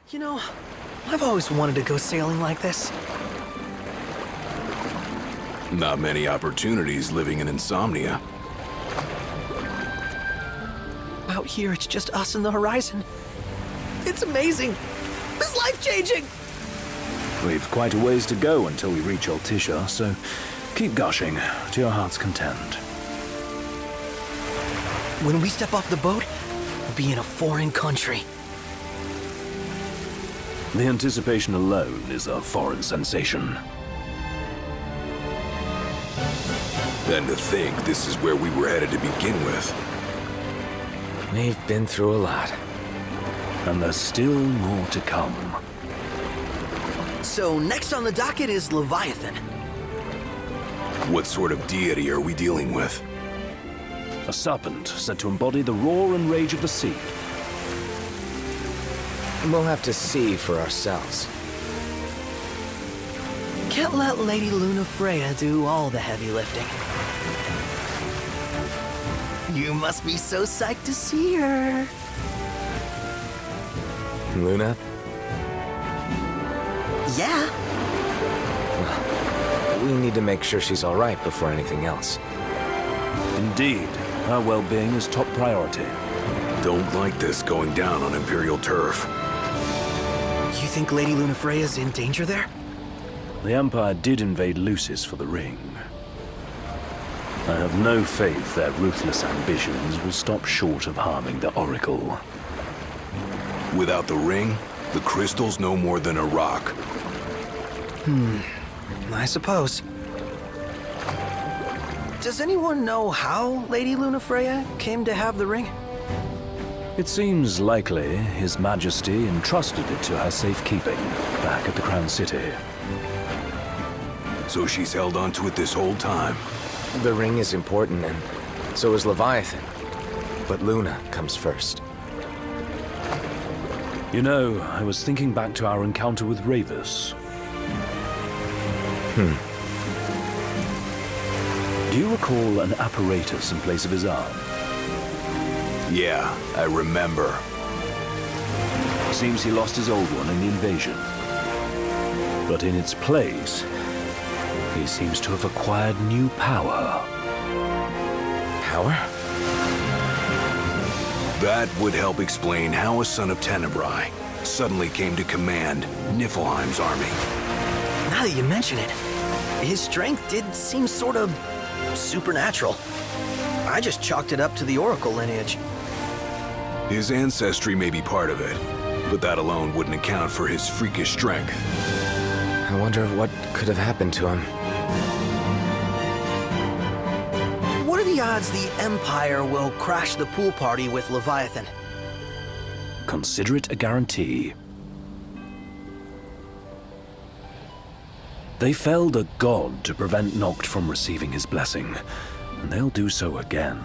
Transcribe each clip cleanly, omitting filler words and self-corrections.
You know, I've always wanted to go sailing like this. Not many opportunities living in Insomnia. Out here, it's just us and the horizon. It's amazing. It's life-changing. We've quite a ways to go until we reach Altissia, so keep gushing to your heart's content. When we step off the boat, we'll be in a foreign country. The anticipation alone is a foreign sensation. And to think this is where we were headed to begin with. We've been through a lot. And there's still more to come. So next on the docket is Leviathan. What sort of deity are we dealing with? A serpent said to embody the roar and rage of the sea. We'll have to see for ourselves. Can't let Lady Lunafreya do all the heavy lifting. You must be so psyched to see her. Luna? Yeah. We need to make sure she's all right before anything else. Indeed, her well-being is top priority. Don't like this going down on Imperial turf. You think Lady Lunafreya's in danger there? The Empire did invade Lucis for the ring. I have no faith their ruthless ambitions will stop short of harming the Oracle. Without the ring, the crystal's no more than a rock. I suppose. Does anyone know how Lady Lunafreya came to have the ring? It seems likely His Majesty entrusted it to her safekeeping back at the Crown City. So she's held onto it this whole time. The ring is important, and so is Leviathan. But Luna comes first. You know, I was thinking back to our encounter with Ravus. Do you recall an apparatus in place of his arm? Yeah, I remember. Seems he lost his old one in the invasion. But in its place, he seems to have acquired new power. Power? That would help explain how a son of Tenebrae suddenly came to command Niflheim's army. Now that you mention it, his strength did seem sort of supernatural. I just chalked it up to the Oracle lineage. His ancestry may be part of it, but that alone wouldn't account for his freakish strength. I wonder what could have happened to him. What are the odds the Empire will crash the pool party with Leviathan? Consider it a guarantee. They felled a god to prevent Noct from receiving his blessing, and they'll do so again.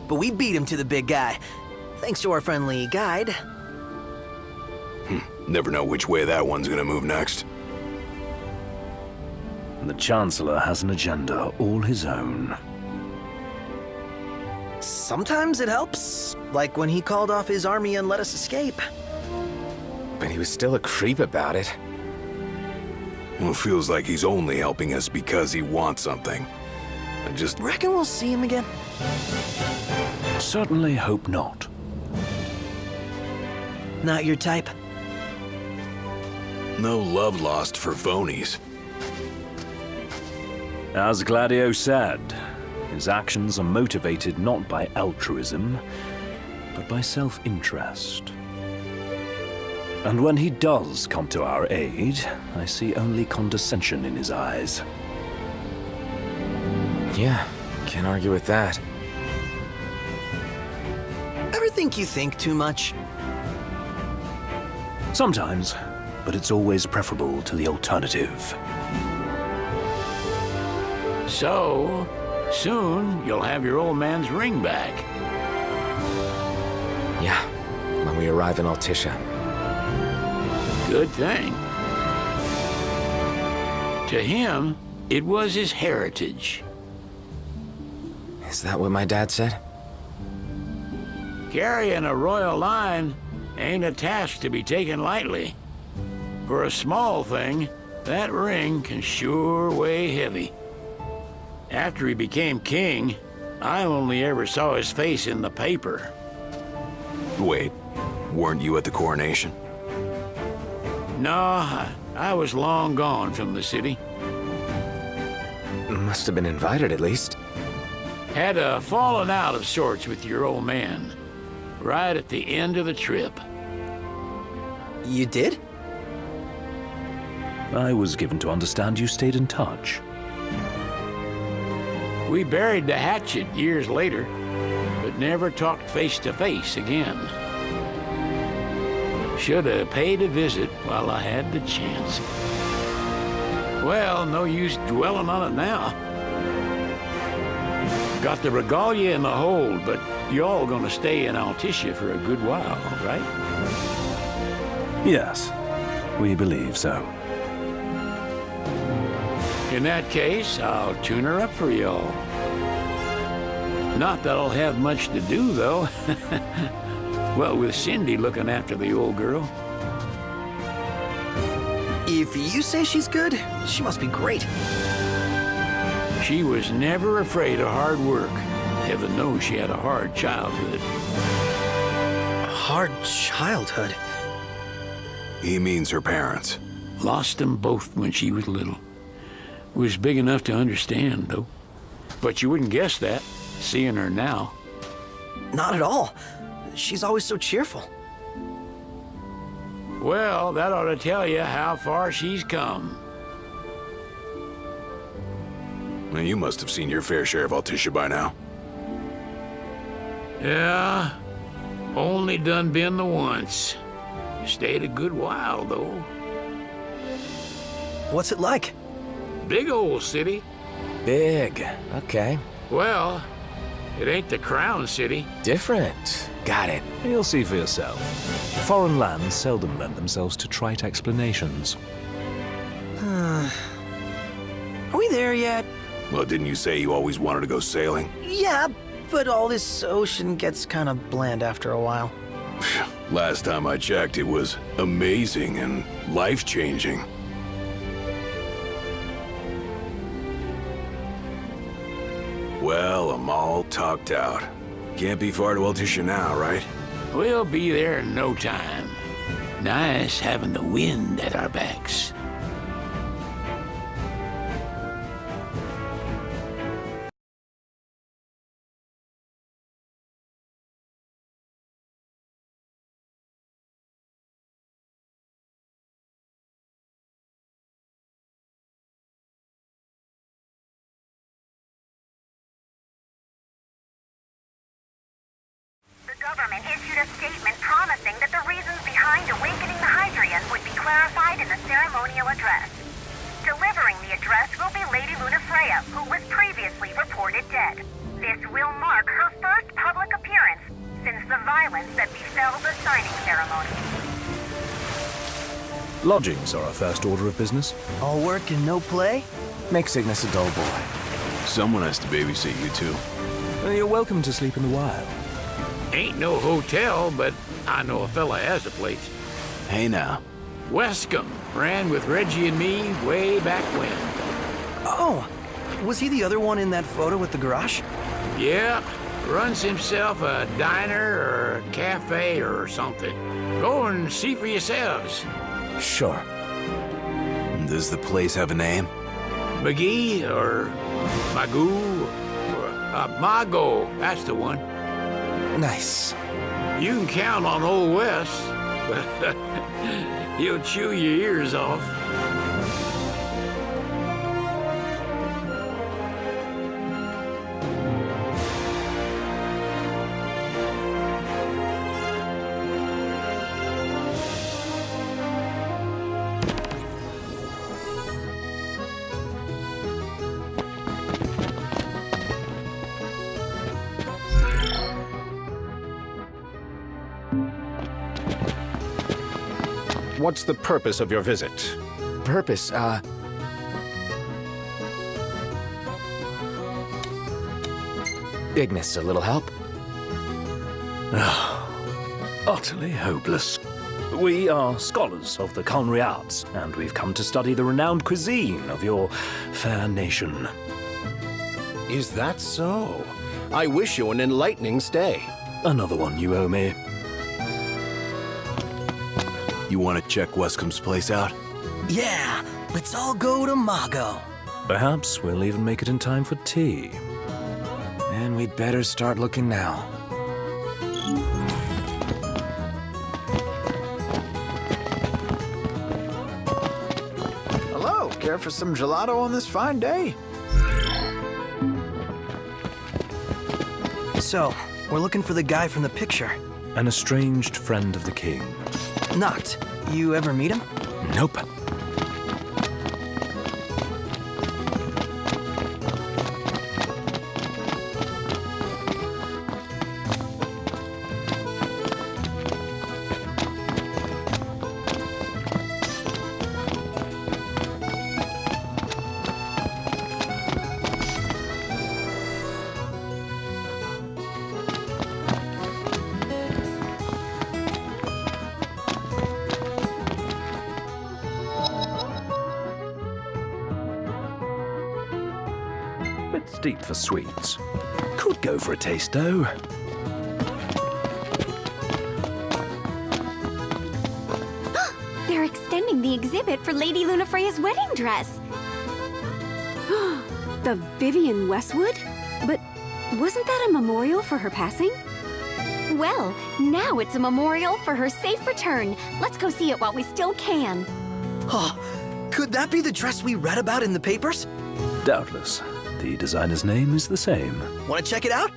But we beat him to the big guy, thanks to our friendly guide. Never know which way that one's gonna move next. The Chancellor has an agenda all his own. Sometimes it helps, like when he called off his army and let us escape. But he was still a creep about it. Well, it feels like he's only helping us because he wants something. I just... Reckon we'll see him again? Certainly hope not. Not your type? No love lost for phonies. As Gladio said, his actions are motivated not by altruism, but by self-interest. And when he does come to our aid, I see only condescension in his eyes. Yeah, can't argue with that. Ever think you think too much? Sometimes, but it's always preferable to the alternative. So, soon you'll have your old man's ring back. Yeah, when we arrive in Altissia. Good thing. To him, it was his heritage. Is that what my dad said? Carrying a royal line ain't a task to be taken lightly. For a small thing, that ring can sure weigh heavy. After he became king, I only ever saw his face in the paper. Wait, weren't you at the coronation? No, I was long gone from the city. Must have been invited at least. Had a falling out of sorts with your old man, right at the end of the trip. You did? I was given to understand you stayed in touch. We buried the hatchet years later, but never talked face to face again. Should have paid a visit while I had the chance. Well, no use dwelling on it now. Got the regalia in the hold, but y'all gonna stay in Altissia for a good while, right? Yes, we believe so. In that case, I'll tune her up for y'all. Not that I'll have much to do, though. Well, with Cindy looking after the old girl. If you say she's good, she must be great. She was never afraid of hard work. Heaven knows she had a hard childhood. Hard childhood. He means her parents. Lost them both when she was little. Was big enough to understand, though. But you wouldn't guess that, seeing her now. Not at all. She's always so cheerful. Well, that ought to tell you how far she's come. Well, you must have seen your fair share of Altissia by now. Yeah, only done been the once. Stayed a good while, though. What's it like? Big old city. Big. Okay. Well, it ain't the Crown City. Different. Got it. You'll see for yourself. Foreign lands seldom lend themselves to trite explanations. Are we there yet? Well, didn't you say you always wanted to go sailing? Yeah, but all this ocean gets kind of bland after a while. Last time I checked, it was amazing and life-changing. Well, I'm all talked out. Can't be far to Altissia now, right? We'll be there in no time. Nice having the wind at our backs. The government issued a statement promising that the reasons behind awakening the Hydrian would be clarified in the ceremonial address. Delivering the address will be Lady Lunafreya, who was previously reported dead. This will mark her first public appearance since the violence that befell the signing ceremony. Lodgings are our first order of business. All work and no play? Make Cygnus a dull boy. Someone has to babysit you, too. You're welcome to sleep in the wild. Ain't no hotel, but I know a fella has a place. Hey now. Wescombe ran with Reggie and me way back when. Oh, was he the other one in that photo with the garage? Yeah, runs himself a diner or a cafe or something. Go and see for yourselves. Sure. Does the place have a name? McGee or Magoo or Mago, that's the one. Nice. You can count on Old Wes, but he'll chew your ears off. What's the purpose of your visit? Purpose, Ignis, a little help? Utterly hopeless. We are scholars of the culinary arts, and we've come to study the renowned cuisine of your fair nation. Is that so? I wish you an enlightening stay. Another one you owe me. You want to check Wescomb's place out? Yeah, let's all go to Mago. Perhaps we'll even make it in time for tea. And we'd better start looking now. Hello, care for some gelato on this fine day? So, we're looking for the guy from the picture. An estranged friend of the king. Noct, you ever meet him? Nope. Bit steep for sweets. Could go for a taste, though. They're extending the exhibit for Lady Lunafreya's wedding dress. The Vivian Westwood? But wasn't that a memorial for her passing? Well, now it's a memorial for her safe return. Let's go see it while we still can. Oh, could that be the dress we read about in the papers? Doubtless. The designer's name is the same. Want to check it out?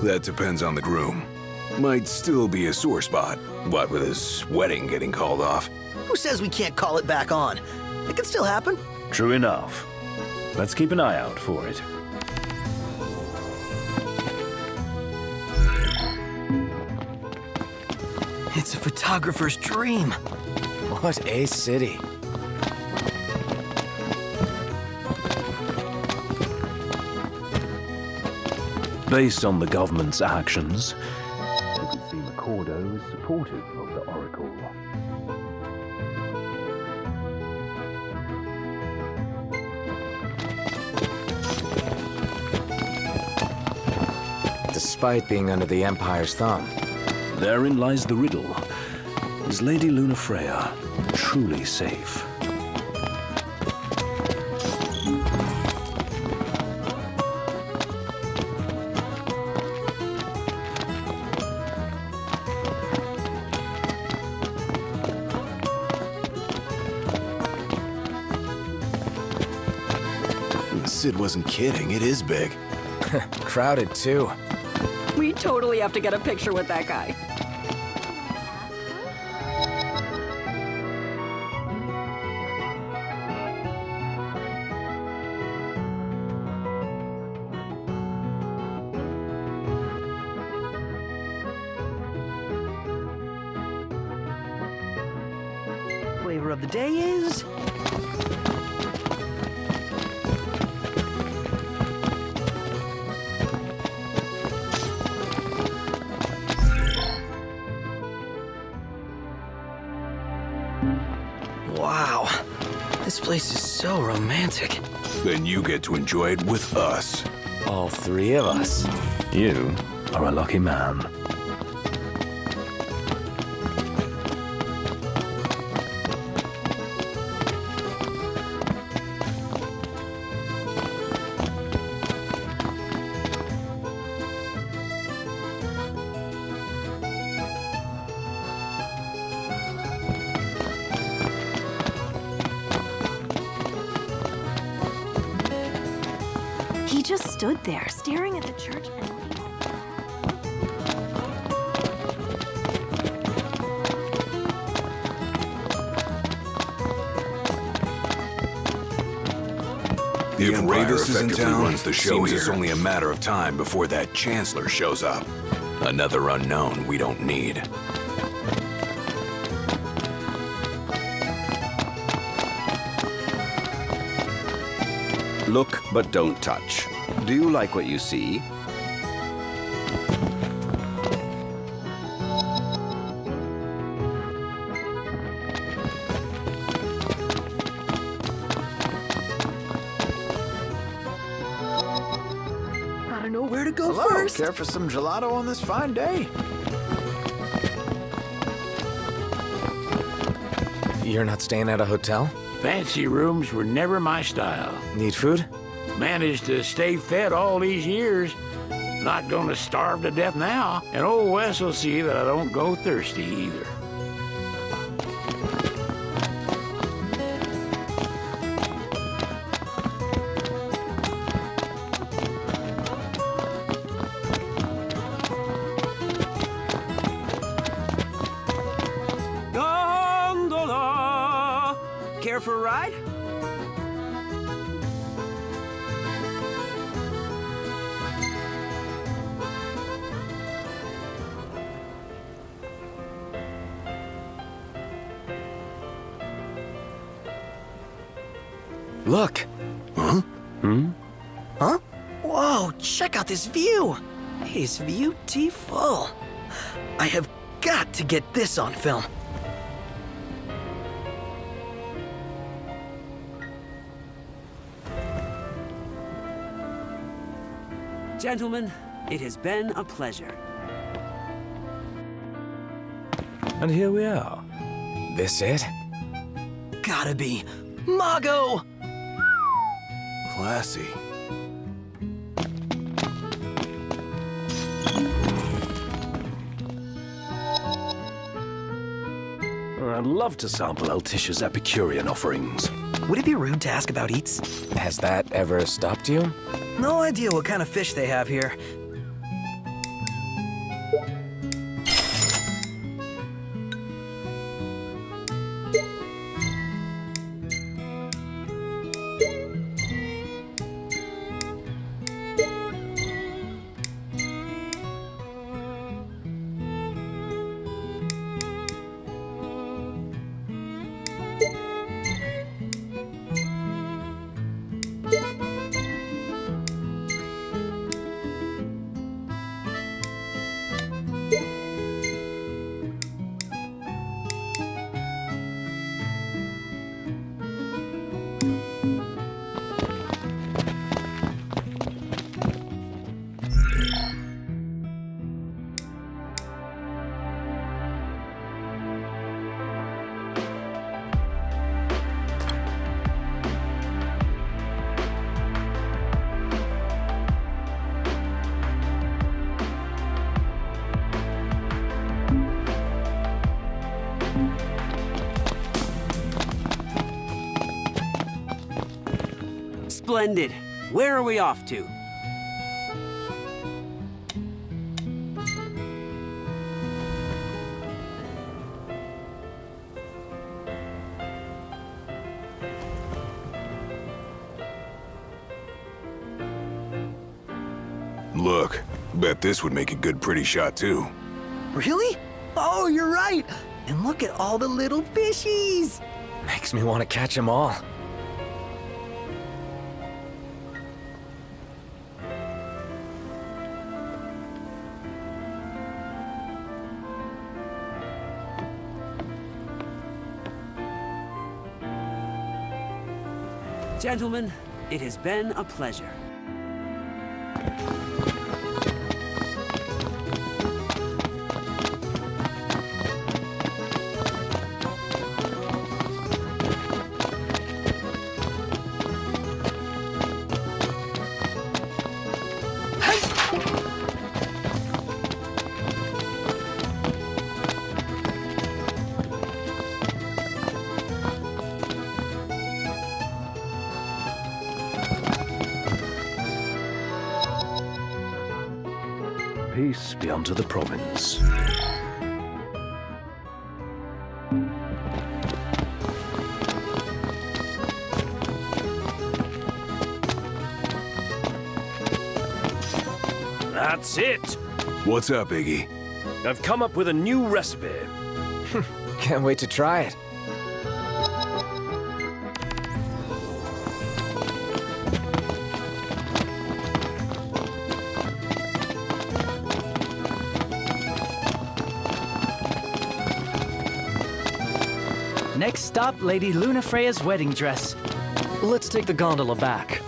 That depends on the groom. Might still be a sore spot. What with his wedding getting called off? Who says we can't call it back on? It can still happen. True enough. Let's keep an eye out for it. It's a photographer's dream. What a city. Based on the government's actions, it would seem Accordo is supportive of the Oracle. Despite being under the Empire's thumb. Therein lies the riddle. Is Lady Lunafreya truly safe? Sid wasn't kidding, it is big. Crowded, too. We totally have to get a picture with that guy. Flavor of the day is... Wow, this place is so romantic. Then you get to enjoy it with us. All three of us. You are a lucky man. He just stood there, staring at the church and... If Empire Ravis is in effectively town, runs the show seems it's here. only a matter of time before that Chancellor shows up. Another unknown we don't need. Look, but don't touch. Do you like what you see? go Hello, first? care for some gelato on this fine day? You're not staying at a hotel? Fancy rooms were never my style. Need food? Managed to stay fed all these years. Not gonna starve to death now. And old Wes will see that I don't go thirsty either. Gondola! Care for a ride? Look! Huh? Huh? Whoa, check out this view! It's beautiful. I have got to get this on film. Gentlemen, it has been a pleasure. And here we are. This it? Gotta be. Mago! Classy. I'd love to sample Alticia's Epicurean offerings. Would it be rude to ask about eats? Has that ever stopped you? No idea what kind of fish they have here. Splendid. Where are we off to? Look, bet this would make a good pretty shot too. Really? Oh, you're right! And look at all the little fishies! Makes me want to catch them all. Gentlemen, it has been a pleasure. Peace be unto the province. That's it! What's up, Iggy? I've come up with a new recipe. Can't wait to try it. Next stop, Lady Lunafreya's wedding dress. Let's take the gondola back.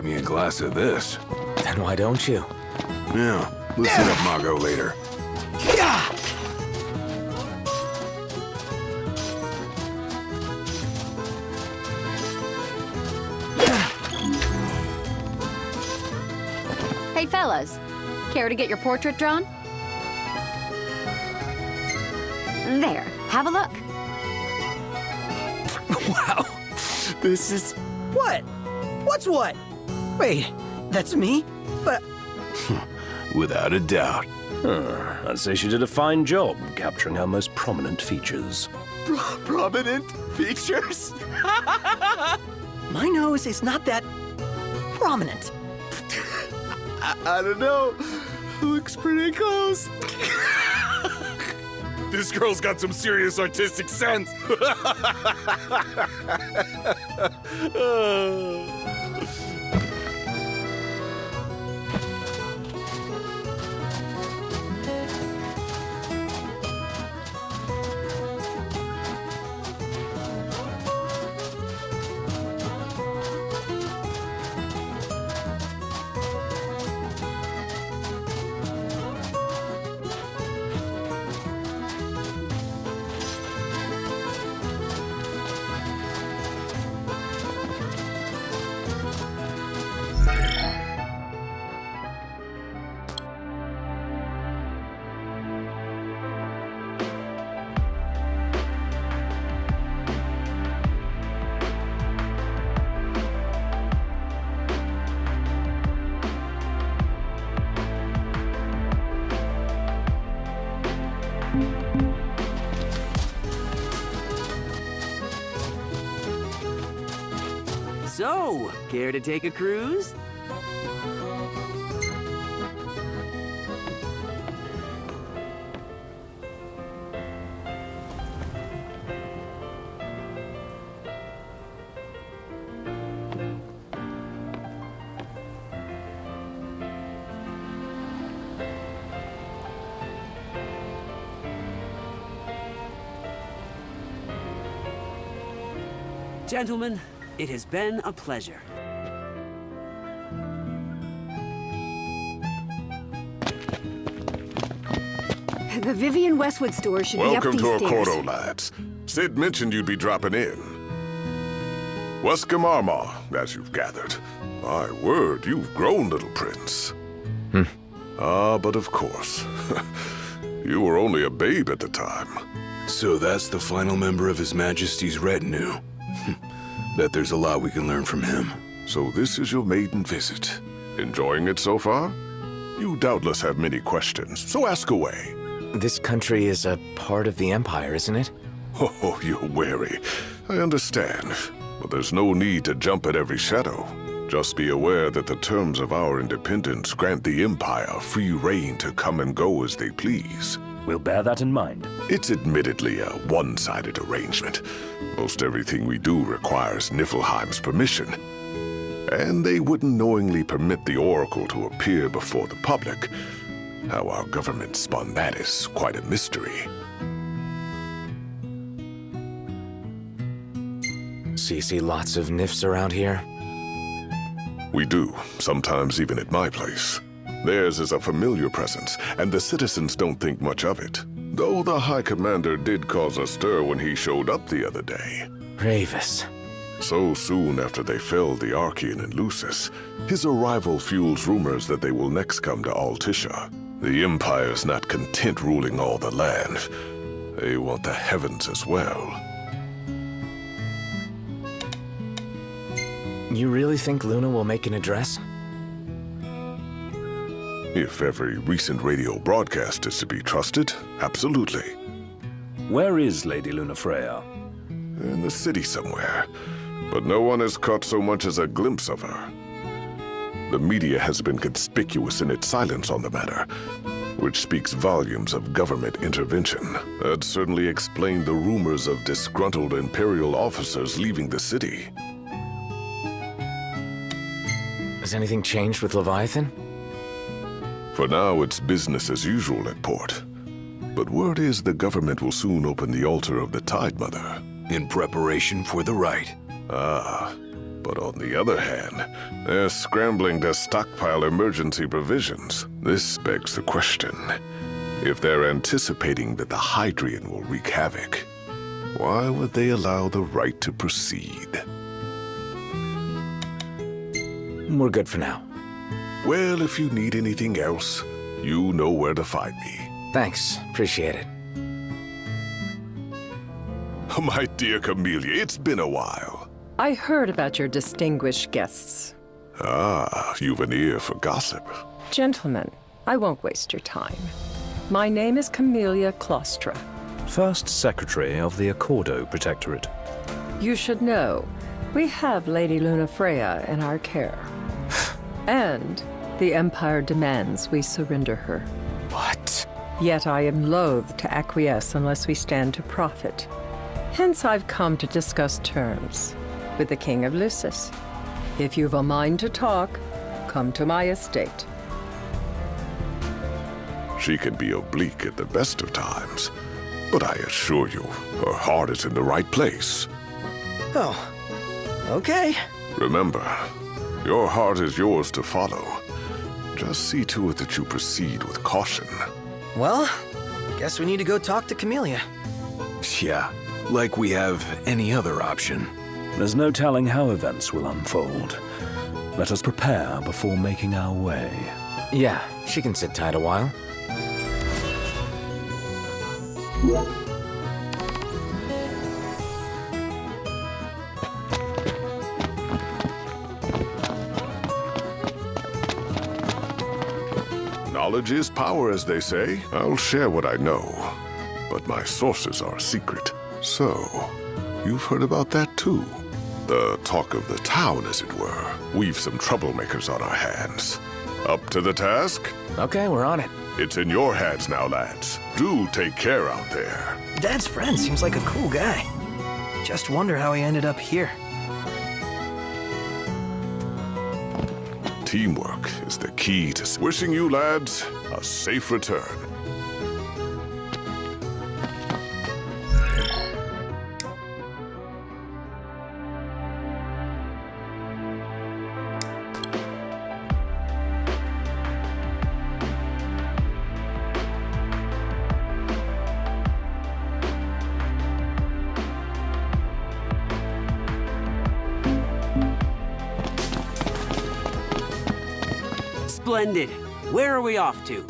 me a glass of this. Then why don't you? Yeah, let's hit up Margot later. Hey, fellas. Care to get your portrait drawn? There. Have a look. Wow. This is... What? What's what? Wait, that's me? But... Without a doubt. I'd say she did a fine job capturing her most prominent features. Prominent features? my nose is not that... prominent. I don't know. Looks pretty close. This girl's got some serious artistic sense. So, care to take a cruise? Gentlemen, it has been a pleasure. The Vivian Westwood store should be up Welcome these to stairs. Accordo, lads. Sid mentioned you'd be dropping in. Wesker Marmar, as you've gathered. My word, you've grown, little prince. But of course. You were only a babe at the time. So that's the final member of His Majesty's retinue. Bet there's a lot we can learn from him. So this is your maiden visit. Enjoying it so far? You doubtless have many questions, so ask away. This country is a part of the Empire, isn't it? Oh, you're wary. I understand. But there's no need to jump at every shadow. Just be aware that the terms of our independence grant the Empire free reign to come and go as they please. We'll bear that in mind. It's admittedly a one-sided arrangement. Most everything we do requires Niflheim's permission. And they wouldn't knowingly permit the Oracle to appear before the public. How our government spun that is quite a mystery. So you see lots of Nifs around here? We do, sometimes even at my place. Theirs is a familiar presence, and the citizens don't think much of it. Though the High Commander did cause a stir when he showed up the other day. Ravis. So soon after they felled the Archean and Lucis, his arrival fuels rumors that they will next come to Altissia. The Empire's not content ruling all the land. They want the heavens as well. You really think Luna will make an address? If every recent radio broadcast is to be trusted, absolutely. Where is Lady Lunafreya? In the city somewhere, but no one has caught so much as a glimpse of her. The media has been conspicuous in its silence on the matter, which speaks volumes of government intervention. That certainly explained the rumors of disgruntled Imperial officers leaving the city. Has anything changed with Leviathan? For now, it's business as usual at port. But word is the government will soon open the altar of the Tide Mother. In preparation for the rite. Ah, But on the other hand, they're scrambling to stockpile emergency provisions. This begs the question. If they're anticipating that the Hydrian will wreak havoc, why would they allow the right to proceed? We're good for now. Well, if you need anything else, you know where to find me. Thanks. Appreciate it. My dear Camellia, it's been a while. I heard about your distinguished guests. Ah, you've an ear for gossip. Gentlemen, I won't waste your time. My name is Camellia Claustra. First Secretary of the Accordo Protectorate. You should know, we have Lady Lunafreya in our care. And the Empire demands we surrender her. What? Yet I am loath to acquiesce unless we stand to profit. Hence I've come to discuss terms with the King of Lucis. If you've a mind to talk, come to my estate. She can be oblique at the best of times, but I assure you, her heart is in the right place. Oh, okay. Remember, your heart is yours to follow. Just see to it that you proceed with caution. Well, guess we need to go talk to Camellia. Yeah, like we have any other option. There's no telling how events will unfold. Let us prepare before making our way. Yeah, she can sit tight a while. Knowledge is power, as they say. I'll share what I know, but my sources are secret. So, you've heard about that too. The talk of the town, as it were. We've some troublemakers on our hands. Up to the task? Okay, we're on it. It's in your hands now, lads. Do take care out there. Dad's friend seems like a cool guy. Just wonder how he ended up here. Teamwork is the key to wishing you lads a safe return. Splendid. Where are we off to?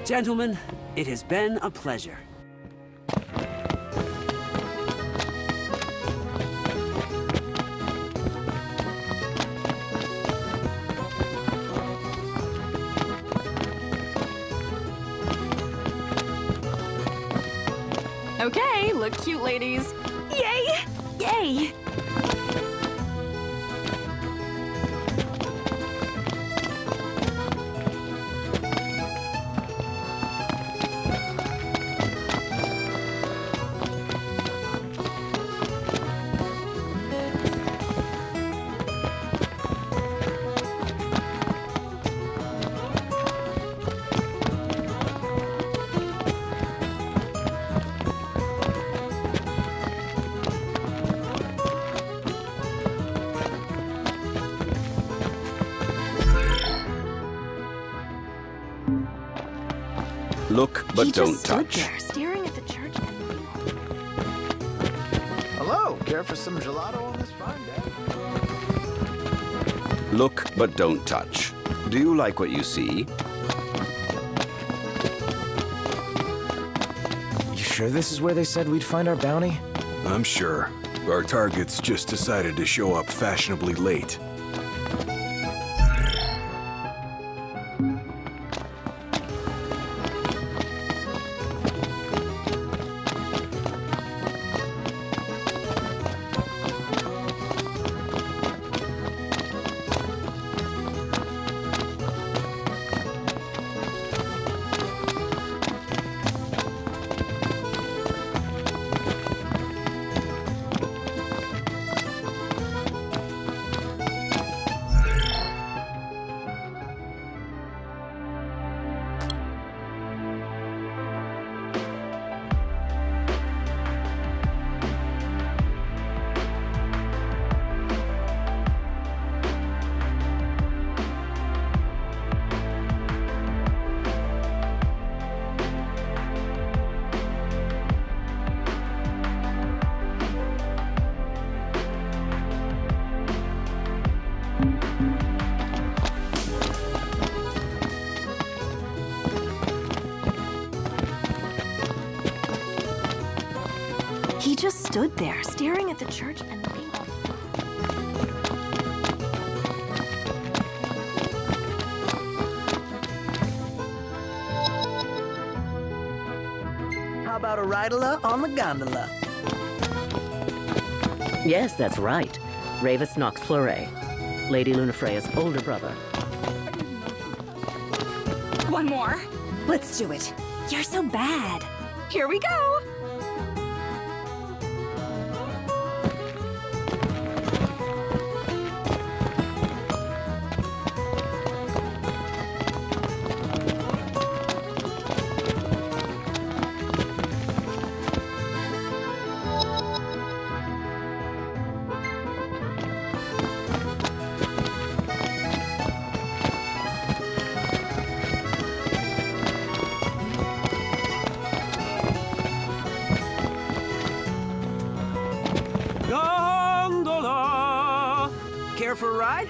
Gentlemen, it has been a pleasure. Okay, look cute, ladies. Yay! Yay! Look, but He don't just stood touch. there, staring at the church. Hello, care for some gelato on this fine day? Look, but don't touch. Do you like what you see? You sure this is where they said we'd find our bounty? I'm sure. Our targets just decided to show up fashionably late. He just stood there, staring at the church and thinking. How about a ridola on the gondola? Yes, that's right. Ravus Nox Fleuret, Lady Lunafreya's older brother. One more. Let's do it. You're so bad. Here we go. Gondola! Care for a ride?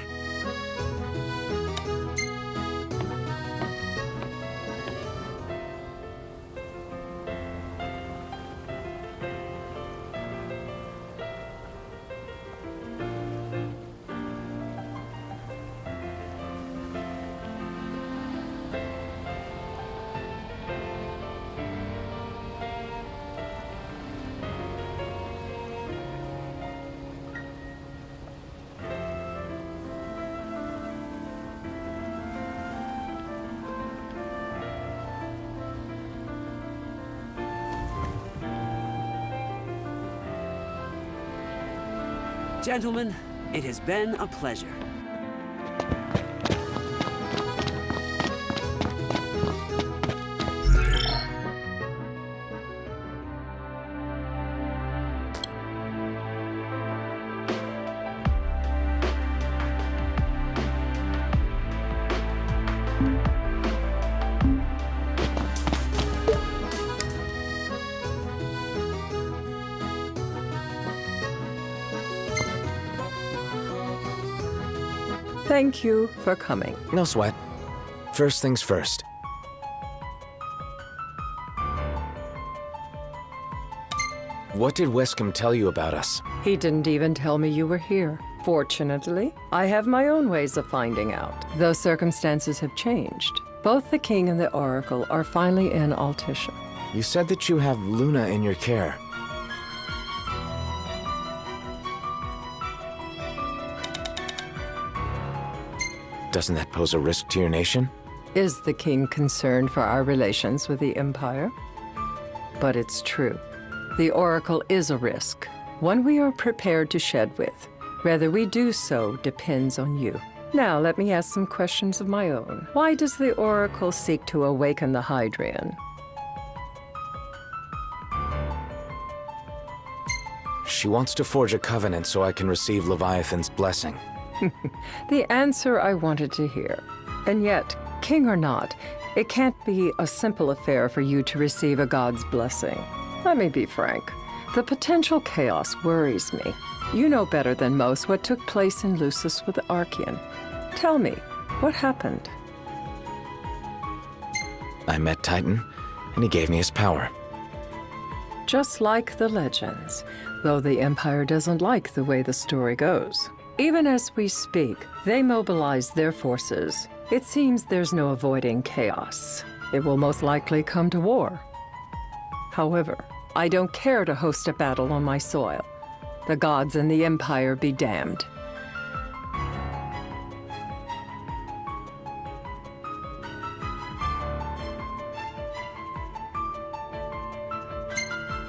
Gentlemen, it has been a pleasure. Thank you for coming. No sweat. First things first. What did Wescombe tell you about us? He didn't even tell me you were here. Fortunately, I have my own ways of finding out. Though circumstances have changed, both the king and the oracle are finally in Altissia. You said that you have Luna in your care. Doesn't that pose a risk to your nation? Is the king concerned for our relations with the Empire? But it's true. The oracle is a risk, one we are prepared to shed with. Whether we do so depends on you. Now, let me ask some questions of my own. Why does the oracle seek to awaken the Hydrian? She wants to forge a covenant so I can receive Leviathan's blessing. The answer I wanted to hear. And yet, king or not, it can't be a simple affair for you to receive a god's blessing. Let me be frank. The potential chaos worries me. You know better than most what took place in Lucis with Archean. Tell me, what happened? I met Titan, and he gave me his power. Just like the legends, though the Empire doesn't like the way the story goes. Even as we speak, they mobilize their forces. It seems there's no avoiding chaos. It will most likely come to war. However, I don't care to host a battle on my soil. The gods and the Empire be damned.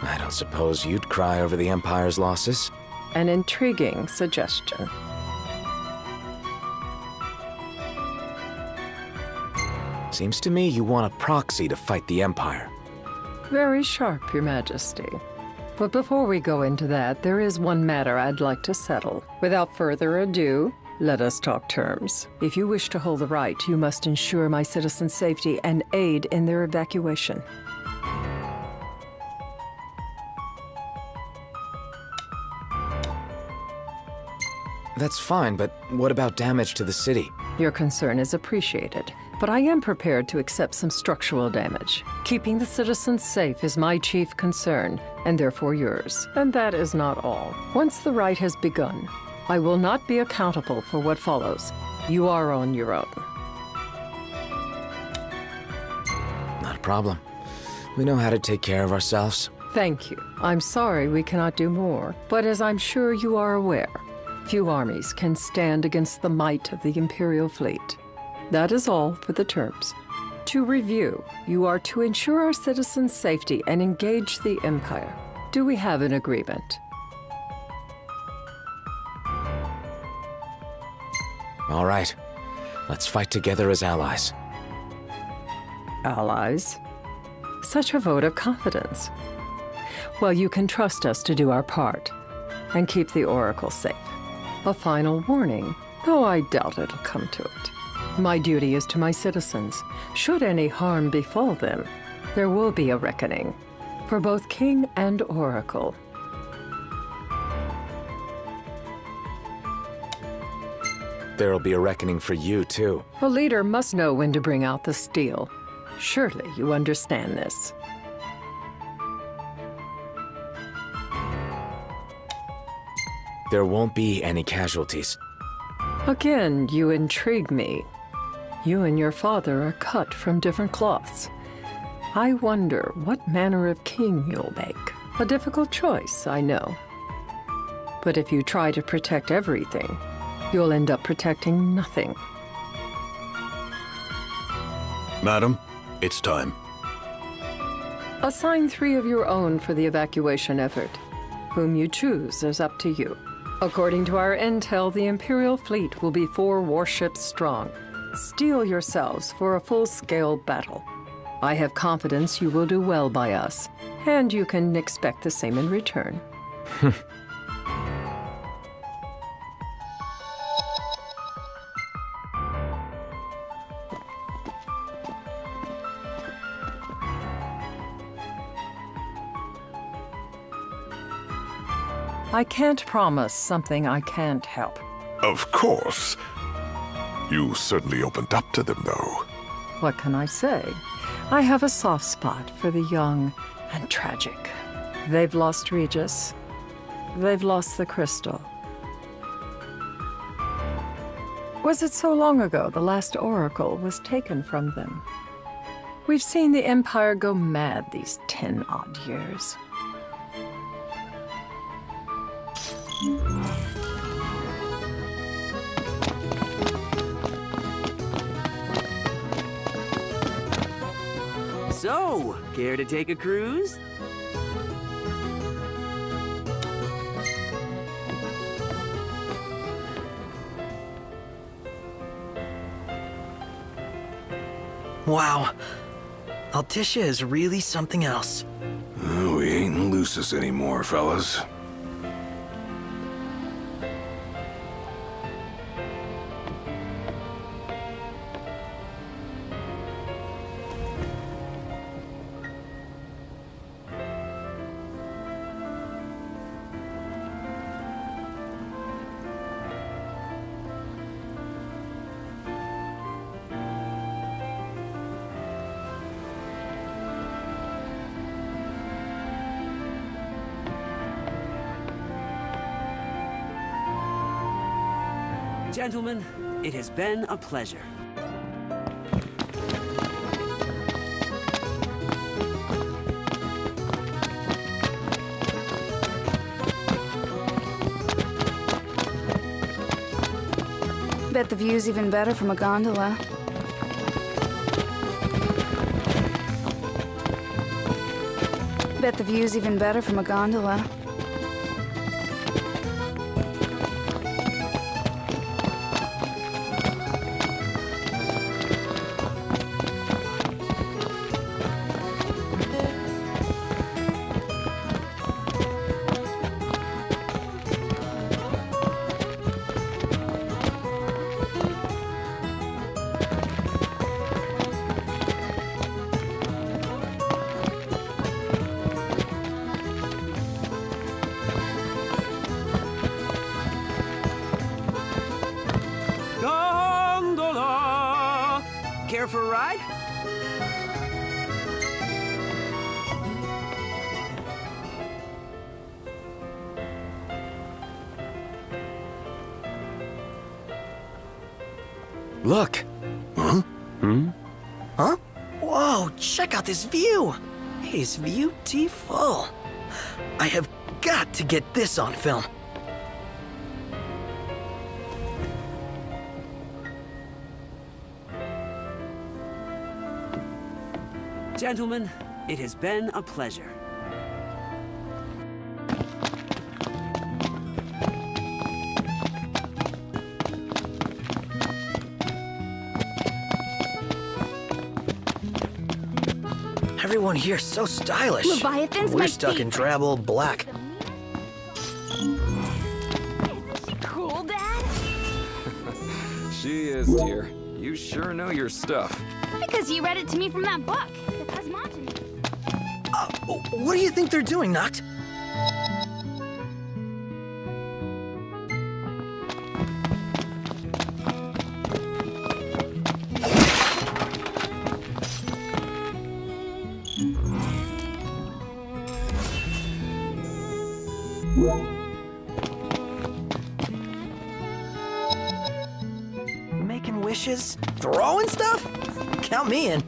I don't suppose you'd cry over the Empire's losses? An intriguing suggestion. Seems to me you want a proxy to fight the Empire. Very sharp, Your Majesty. But before we go into that, there is one matter I'd like to settle. Without further ado, let us talk terms. If you wish to hold the right, you must ensure my citizens' safety and aid in their evacuation. That's fine, but what about damage to the city? Your concern is appreciated. but I am prepared to accept some structural damage. Keeping the citizens safe is my chief concern, and therefore yours. And that is not all. Once the rite has begun, I will not be accountable for what follows. You are on your own. Not a problem. We know how to take care of ourselves. Thank you. I'm sorry we cannot do more, but as I'm sure you are aware, few armies can stand against the might of the Imperial fleet. That is all for the terms. To review, you are to ensure our citizens' safety and engage the Empire. Do we have an agreement? All right. Let's fight together as allies. Allies? Such a vote of confidence. Well, you can trust us to do our part and keep the Oracle safe. A final warning, though I doubt it'll come to it. My duty is to my citizens. Should any harm befall them, there will be a reckoning for both King and Oracle. There'll be a reckoning for you, too. A leader must know when to bring out the steel. Surely you understand this. There won't be any casualties. Again, you intrigue me. You and your father are cut from different cloths. I wonder what manner of king you'll make. A difficult choice, I know. But if you try to protect everything, you'll end up protecting nothing. Madam, it's time. Assign 3 of your own for the evacuation effort. Whom you choose is up to you. According to our intel, the Imperial fleet will be 4 warships strong. Steel yourselves for a full-scale battle. I have confidence you will do well by us, and you can expect the same in return. I can't promise something I can't help. Of course. You certainly opened up to them, though. What can I say? I have a soft spot for the young and tragic. They've lost Regis. They've lost the crystal. Was it so long ago the last oracle was taken from them? We've seen the Empire go mad these 10-odd years. So, care to take a cruise? Wow. Altissia is really something else. We ain't in Lucis anymore, fellas. Gentlemen, it has been a pleasure. Bet the view's even better from a gondola. Bet the view's even better from a gondola. for a ride? Look! Huh? Huh? Whoa, check out this view! It is beautiful. I have got to get this on film. Gentlemen, it has been a pleasure. Everyone here's so stylish. Leviathan's We're my stuck in favorite. drab old black. Cool, Dad? She is, dear. You sure know your stuff. Because you read it to me from that book, The Cosmogony. What do you think they're doing, Noct? Making wishes? Throwing stuff? Count me in.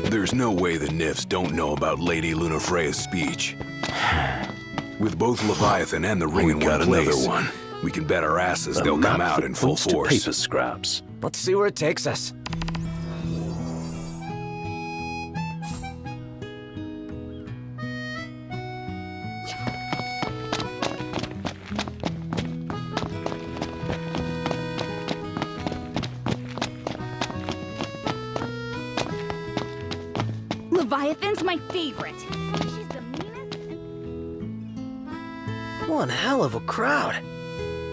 There's no way the Nifs don't know about Lady Lunafreya's speech. With both Leviathan and the ring in one place, another one. We can bet our asses A they'll come map out that in full points to force. paper scraps. Let's see where it takes us. Leviathan's my favorite. She's the meanest. One hell of a crowd.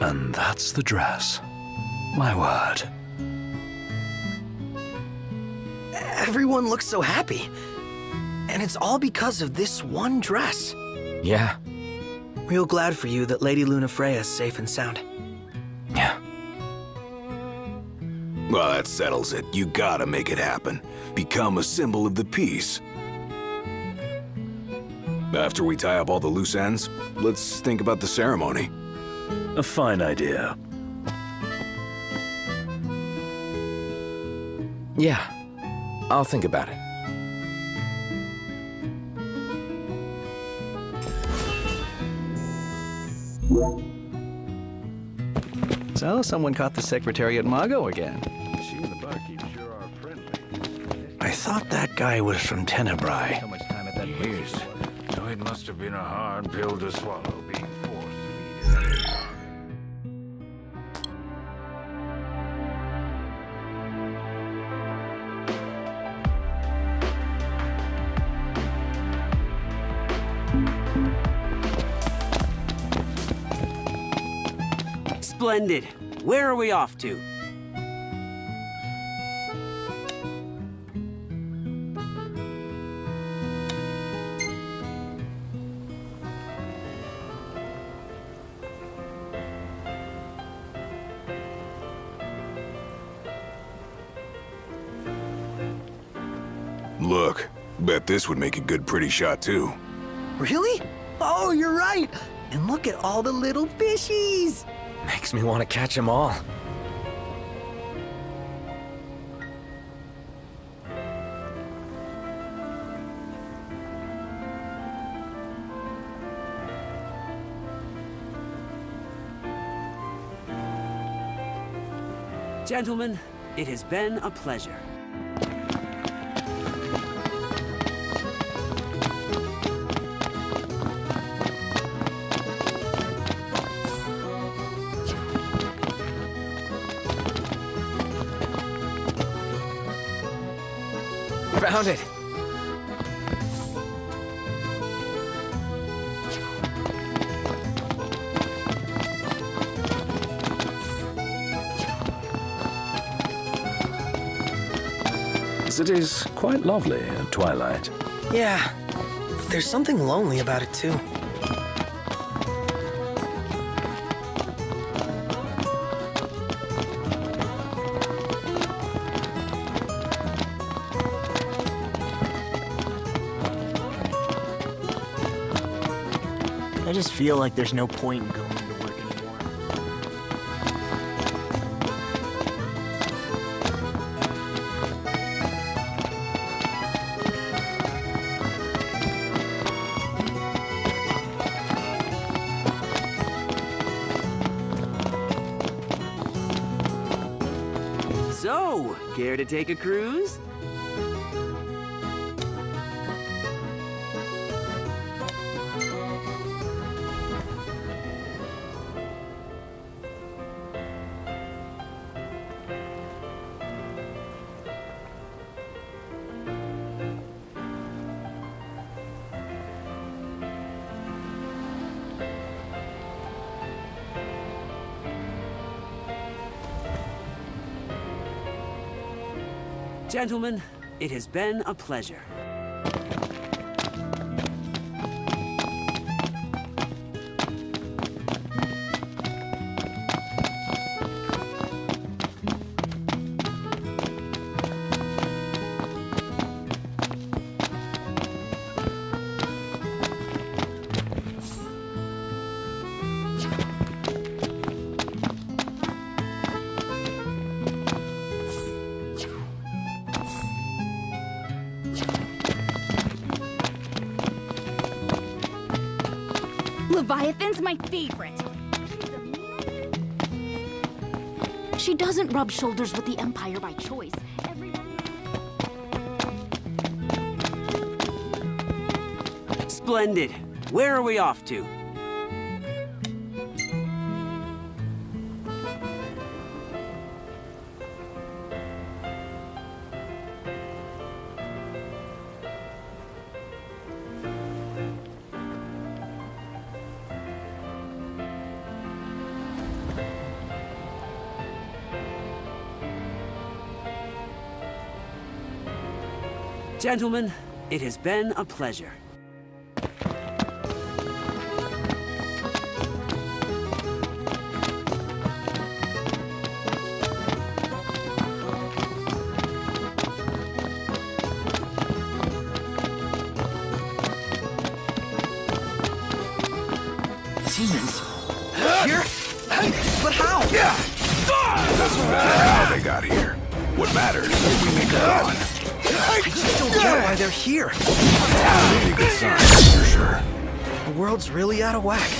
And that's the dress. My word. Everyone looks so happy. And it's all because of this one dress. Yeah. Real glad for you that Lady Lunafreya is safe and sound. Yeah. Well, that settles it. You gotta make it happen. Become a symbol of the peace. After we tie up all the loose ends, let's think about the ceremony. A fine idea. Yeah. I'll think about it. So, someone caught the secretary at Mago again. She and the barkeep sure are friendly. I thought that guy was from Tenebrae. How much time at that Yes. So it must have been a hard pill to swallow, being forced to lead his own. Splendid. Where are we off to? Look, bet this would make a good pretty shot too. Really? Oh, you're right. And look at all the little fishies. Makes me want to catch them all. Gentlemen, it has been a pleasure. Found it. The city's quite lovely at twilight. Yeah, there's something lonely about it too. I just feel like there's no point in going to work anymore. So, care to take a cruise? Gentlemen, it has been a pleasure. Leviathan's my favorite. She doesn't rub shoulders with the Empire by choice. Splendid. Where are we off to? Gentlemen, it has been a pleasure. Demons? Here? But how? Doesn't matter how they got here. What matters is we make a run. I just don't get why they're here. Ain't a good sign, that's for sure. The world's really out of whack.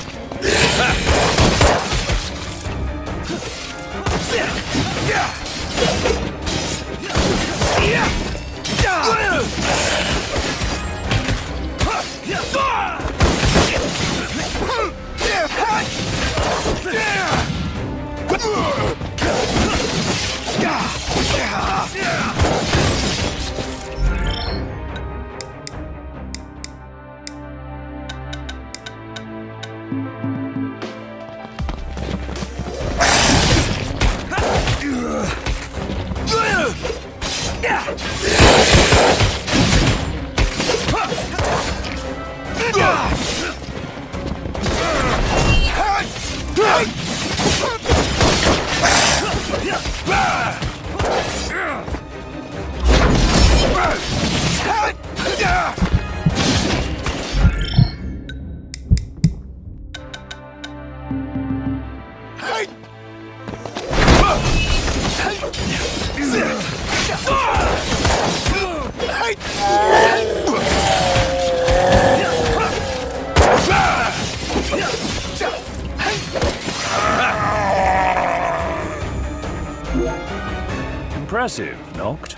Impressive, Noct.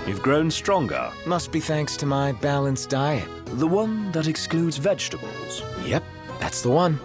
You've grown stronger. Must be thanks to my balanced diet. The one that excludes vegetables. Yep, that's the one.